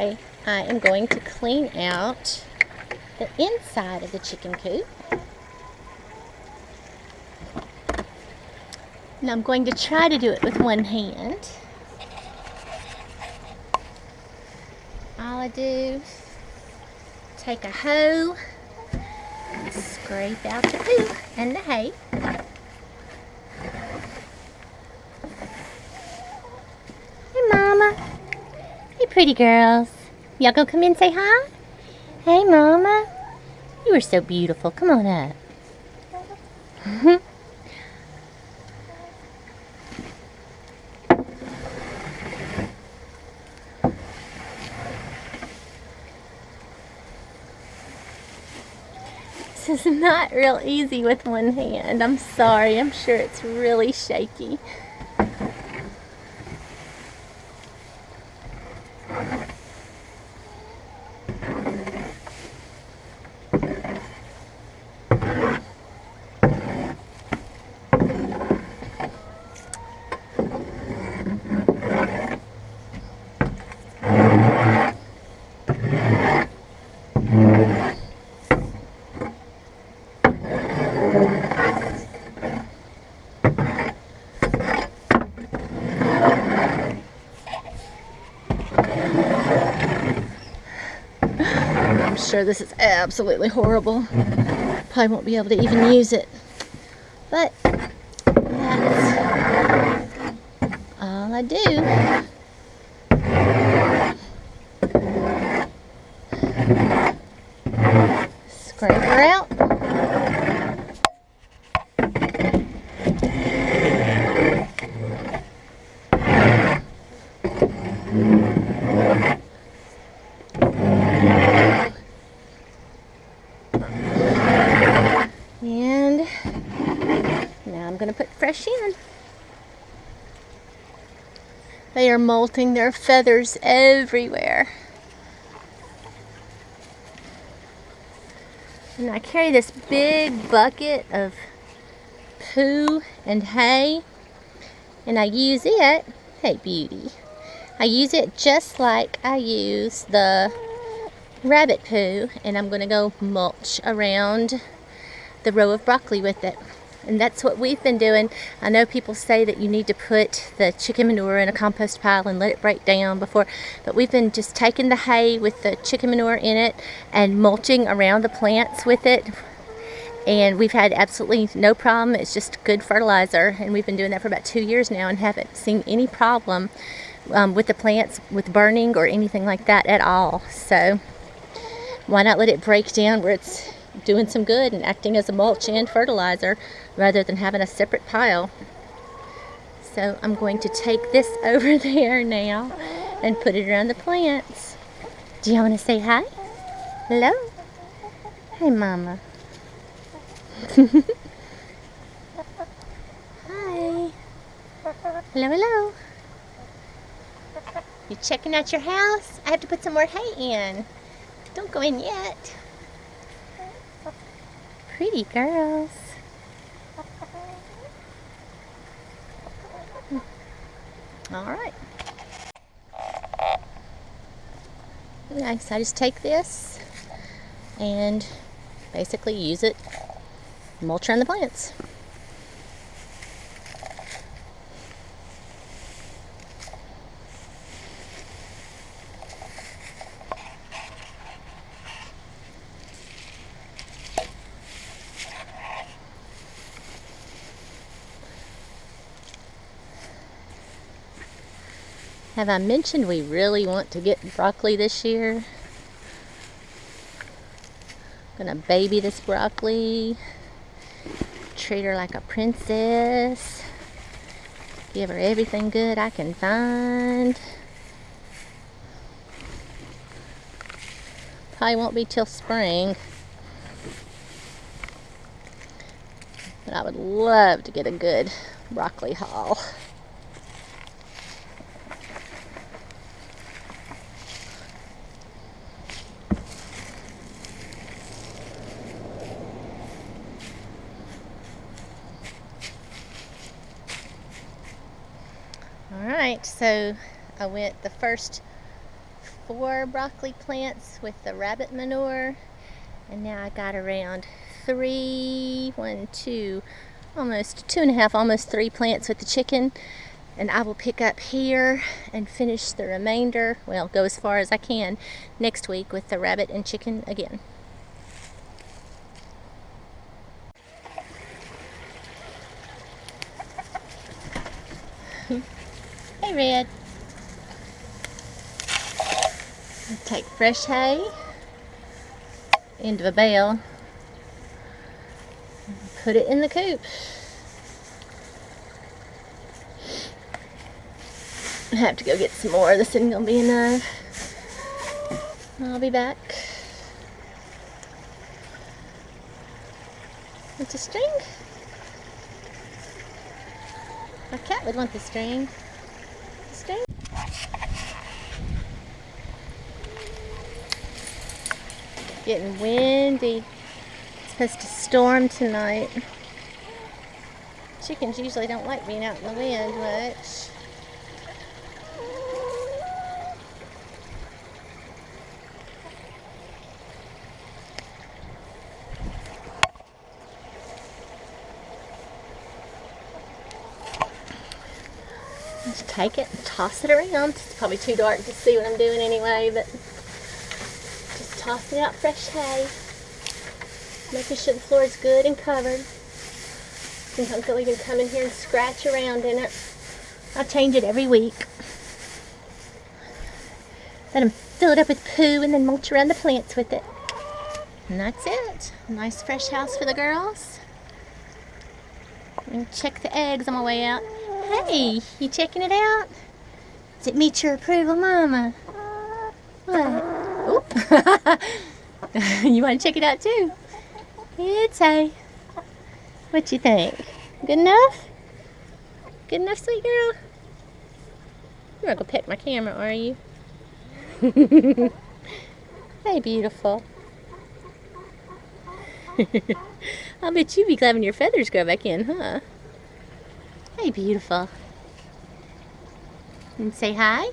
today I am going to clean out the inside of the chicken coop. And I'm going to try to do it with one hand. All I do, take a hoe, scrape out the poop and the hay. Hey Mama. Hey pretty girls. Y'all go come in and say hi? Hey Mama. You are so beautiful. Come on up. This is not real easy with one hand. I'm sorry. I'm sure it's really shaky. I'm sure this is absolutely horrible. Probably won't be able to even use it. But that's all I do. Scrape her out. And now I'm going to put fresh in. They are molting. There are feathers everywhere. And I carry this big bucket of poo and hay, and I use it, hey beauty, I use it just like I use the rabbit poo, and I'm going to go mulch around the row of broccoli with it. And that's what we've been doing. I know people say that you need to put the chicken manure in a compost pile and let it break down before, but we've been just taking the hay with the chicken manure in it and mulching around the plants with it, and we've had absolutely no problem. It's just good fertilizer, and we've been doing that for about 2 years now and haven't seen any problem with the plants with burning or anything like that at all. So why not let it break down where it's doing some good and acting as a mulch and fertilizer rather than having a separate pile. So I'm going to take this over there now and put it around the plants. Do you want to say hi? Hello? Hey Mama. Hi. Hello, hello. You checking out your house? I have to put some more hay in. Don't go in yet. Pretty girls. All right. Nice. I just take this and basically use it, mulch around the plants. Have I mentioned we really want to get broccoli this year? I'm gonna baby this broccoli, treat her like a princess, give her everything good I can find. Probably won't be till spring, but I would love to get a good broccoli haul. Alright, so I went the first 4 broccoli plants with the rabbit manure, and now I got around 3, 1, 2, almost 2.5, almost 3 plants with the chicken. And I will pick up here and finish the remainder, well, go as far as I can next week with the rabbit and chicken again. Hey, Red. Take fresh hay into a bale, put it in the coop. I have to go get some more. This isn't gonna be enough. I'll be back. Want a string? My cat would want the string. The string? Getting windy. It's supposed to storm tonight. Chickens usually don't like being out in the wind much. Just take it and toss it around. It's probably too dark to see what I'm doing anyway, but just tossing out fresh hay. Making sure the floor is good and covered. Sometimes they'll even come in here and scratch around in it. I change it every week. Let them fill it up with poo and then mulch around the plants with it. And that's it. Nice fresh house for the girls. And check the eggs on my way out. Hey, you checking it out? Does it meet your approval, Mama? What? Oop. You want to check it out too? It's hay. What you think? Good enough? Good enough, sweet girl? You're not gonna pet my camera, are you? Hey, beautiful. I'll bet you'd be glad when your feathers grow back in, huh? Hey, beautiful. And say hi.